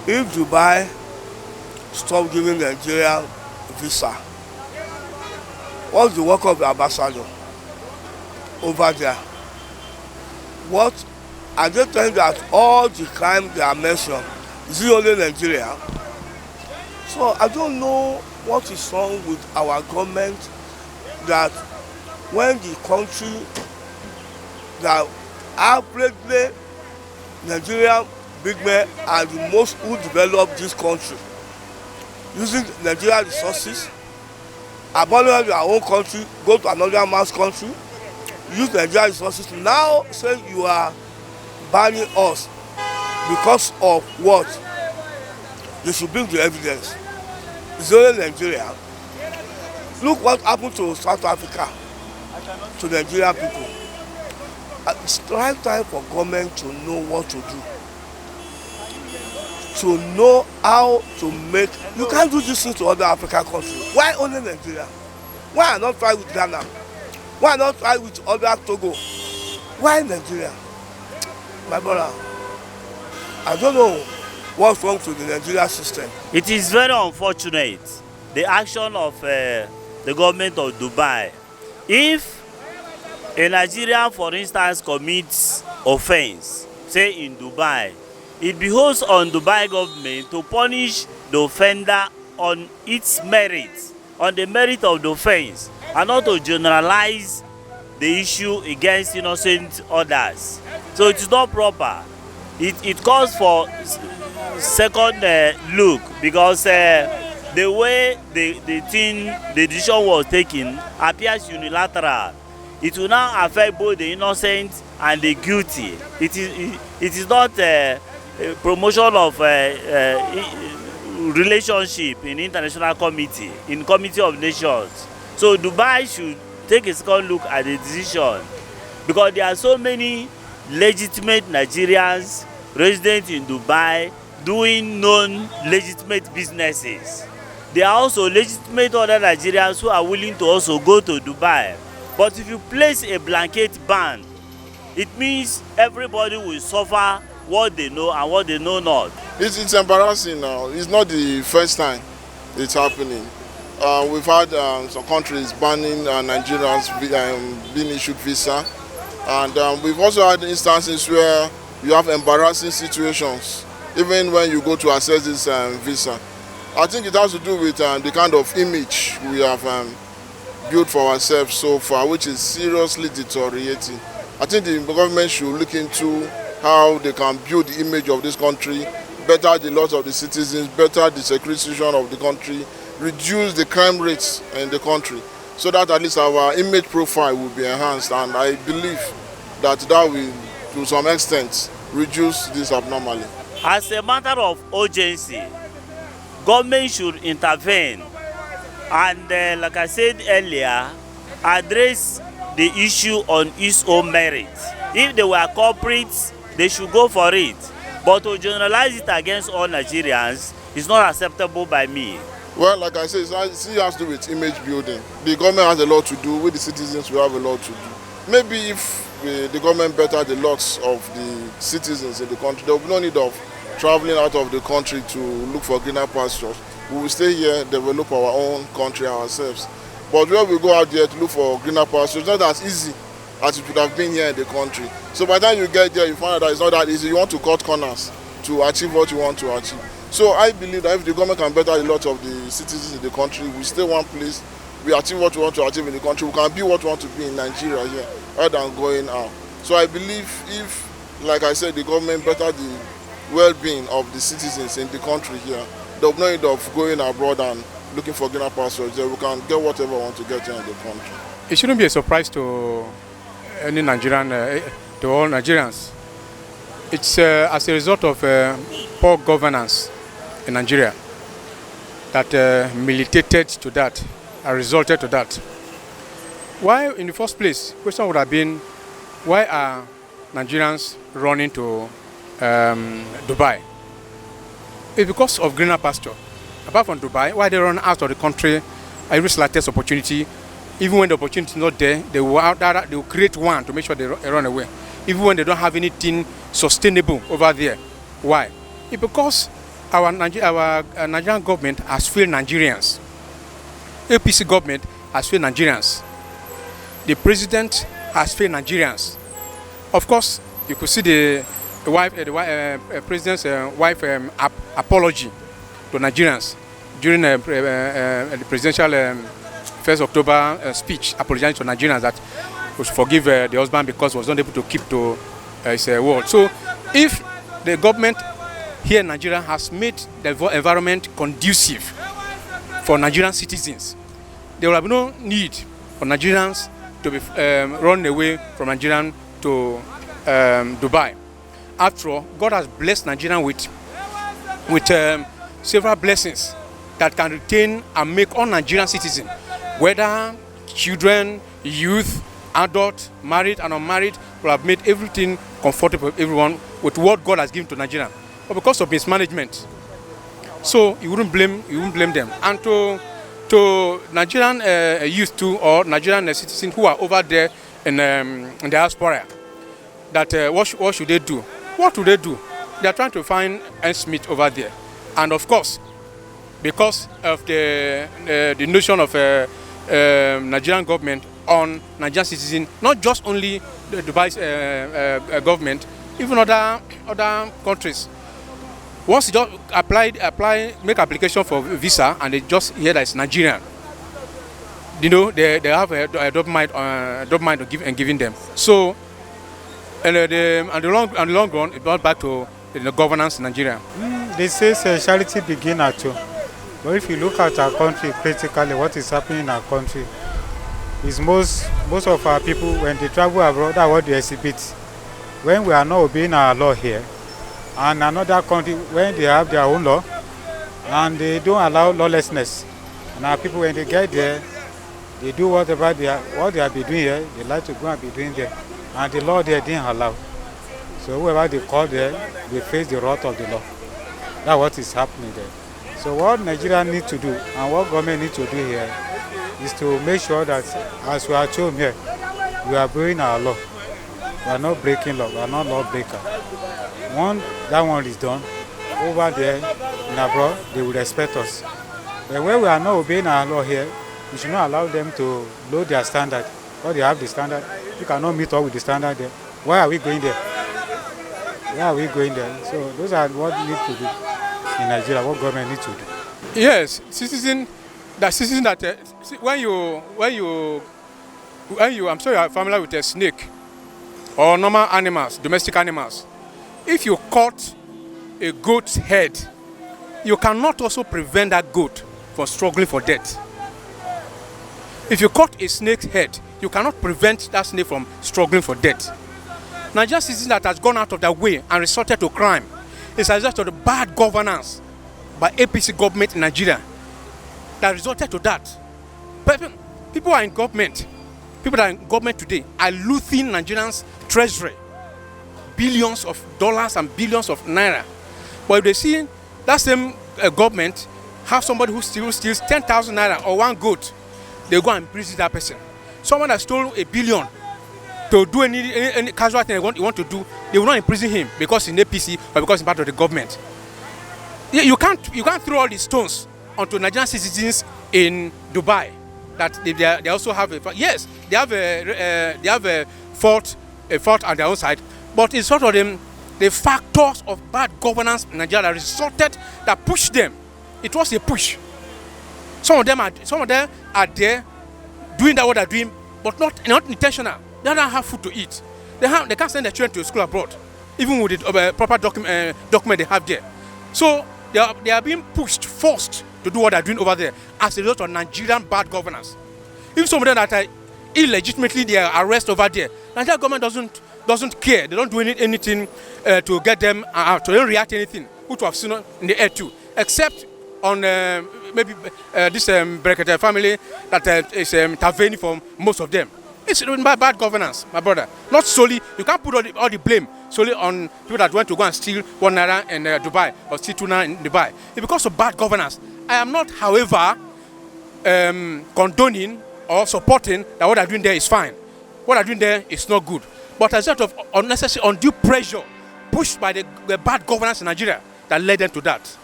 if Dubai stop giving Nigeria visa, what's the work of the ambassador over there? What are they telling that all the crime they are mentioned is it only Nigeria? So I don't know what is wrong with our government, that when the country that apparently Nigerian big men are the most who develop this country, using Nigerian resources, abandon their own country, go to another man's country, use Nigerian resources. Now say you are banning us because of what? They should bring the evidence. It's only Nigeria. Look what happened to South Africa, to Nigerian people. It's right time for government to know what to do, to know how to make. You can't do this thing to other African countries. Why only Nigeria? Why not try with Ghana? Why not try with other Togo? Why Nigeria? My brother, I don't know what's wrong with the Nigeria system. It is very unfortunate, the action of the government of Dubai. If a Nigerian, for instance, commits offense, say in Dubai, it behoves on Dubai government to punish the offender on its merit, on the merit of the offense, and not to generalize the issue against innocent others. So it is not proper. It calls for second look, because the way the decision was taken appears unilateral. It will now affect both the innocent and the guilty. It is not a promotion of relationship in international committee, in Committee of Nations. So Dubai should take a second look at the decision, because there are so many legitimate Nigerians resident in Dubai doing non-legitimate businesses. There are also legitimate other Nigerians who are willing to also go to Dubai. But if you place a blanket ban, it means everybody will suffer what they know and what they know not. It's embarrassing now. It's not the first time it's happening. We've had some countries banning Nigerians being issued visa. And we've also had instances where you have embarrassing situations, even when you go to access this visa. I think it has to do with the kind of image we have built for ourselves so far, which is seriously deteriorating. I think the government should look into how they can build the image of this country, better the laws of the citizens, better the security situation of the country, reduce the crime rates in the country, so that at least our image profile will be enhanced. And I believe that will, to some extent, reduce this abnormality. As a matter of urgency, government should intervene and, like I said earlier, address the issue on its own merit. If they were culprits, they should go for it. But to generalize it against all Nigerians is not acceptable by me. Well, like I said, it has to do with image building. The government has a lot to do, with the citizens we have a lot to do. Maybe if the government better the lots of the citizens in the country, there will be no need of traveling out of the country to look for greener pastures. We will stay here, develop our own country ourselves. But when we go out there to look for greener pastures, it's not as easy as it would have been here in the country. So by the time you get there, you find out that it's not that easy. You want to cut corners to achieve what you want to achieve. So I believe that if the government can better a lot of the citizens in the country, we stay one place, we achieve what we want to achieve in the country, we can be what we want to be in Nigeria here, rather than going out. So I believe if, like I said, the government better the well-being of the citizens in the country here, there will be no need of going abroad and looking for greener pastures there. We can get whatever we want to get here in the country. It shouldn't be a surprise to any Nigerian, to all Nigerians. It's as a result of poor governance in Nigeria that militated to that and resulted to that. Why, in the first place, question would have been, why are Nigerians running to Dubai? It's because of greener pasture. Apart from Dubai, why they run out of the country every slightest opportunity, even when the opportunity is not there, they will create one to make sure they run away. Even when they don't have anything sustainable over there. Why? It's because our Nigerian government has failed Nigerians. APC government has failed Nigerians. The president has failed Nigerians. Of course, you could see the president's wife apology to Nigerians during the presidential 1st October speech, apologizing to Nigerians that we should forgive the husband because he was not able to keep to his word. So, if the government here in Nigeria has made the environment conducive for Nigerian citizens, there will have no need for Nigerians to be run away from Nigeria to Dubai. After all, God has blessed Nigeria with several blessings that can retain and make all Nigerian citizens, whether children, youth, adult, married and unmarried, will have made everything comfortable for everyone with what God has given to Nigeria. But because of mismanagement, so you wouldn't blame them. And to Nigerian youth too, or Nigerian citizens who are over there in diaspora, that what should they do? What do they do? They are trying to find ends meet over there, and of course, because of the notion of Nigerian government on Nigerian citizens, not just only the Dubai's government, even other countries. Once you just make application for visa, and they just hear that it's Nigerian, you know, they have a double mind of giving them. So, and the long run, it brought back to the governance in Nigeria. They say charity begins at home. But if you look at our country critically, what is happening in our country is most of our people, when they travel abroad, that's what they exhibit. When we are not obeying our law here, and another country, when they have their own law, and they don't allow lawlessness, and our people, when they get there, they do whatever what they have been doing here, they like to go and be doing there, and the law there didn't allow. So whoever they call there, they face the wrath of the law. That's what is happening there. So what Nigeria needs to do, and what government needs to do here, is to make sure that as we are at home here, we are obeying our law. We are not breaking law. We are not law breaker. That one is done. Over there in abroad, they will respect us. But when we are not obeying our law here, we should not allow them to lower their standard. Because they have the standard. You cannot meet up with the standard there. Why are we going there? Why are we going there? So those are what we need to do in Nigeria. What government needs to do. Yes, citizen that when you I'm sure you are familiar with a snake or normal animals, domestic animals. If you cut a goat's head, you cannot also prevent that goat from struggling for death. If you cut a snake's head, you cannot prevent that snake from struggling for death. Nigerian citizen that has gone out of their way and resorted to crime is a result of the bad governance by APC government in Nigeria that resulted to that. People are in government. People that are in government today are looting Nigerians' treasury, billions of dollars and billions of naira. But if they see that same government have somebody who steals 10,000 naira or one goat, they go and imprison that person. Someone that stole $1 billion to do any casual thing you want to do, they will not imprison him because he's in APC or because he's part of the government. You can't throw all these stones onto Nigerian citizens in Dubai. That they also have yes, they have a fault on their own side, but it's sort of the factors of bad governance in Nigeria that resulted, that pushed them. It was a push. Some of them are there doing what they're doing, but not intentional. They don't have food to eat. They can't send their children to school abroad, even with the proper document they have there. So they are being forced to do what they're doing over there as a result of Nigerian bad governance. If some of them that are illegitimately they are arrested over there, Nigerian government doesn't care. They don't do anything to get them out. They don't react to anything, which we have seen in the air too, except on maybe this Brekete family that is intervening for most of them. It's bad governance, my brother. Not solely, you can't put all the blame solely on people that went to go and steal 1 naira in Dubai or steal 2 naira in Dubai. It's because of bad governance. I am not, however, condoning or supporting that what they're doing there is fine. What they're doing there is not good. But as a result of unnecessary, undue pressure pushed by the bad governance in Nigeria that led them to that.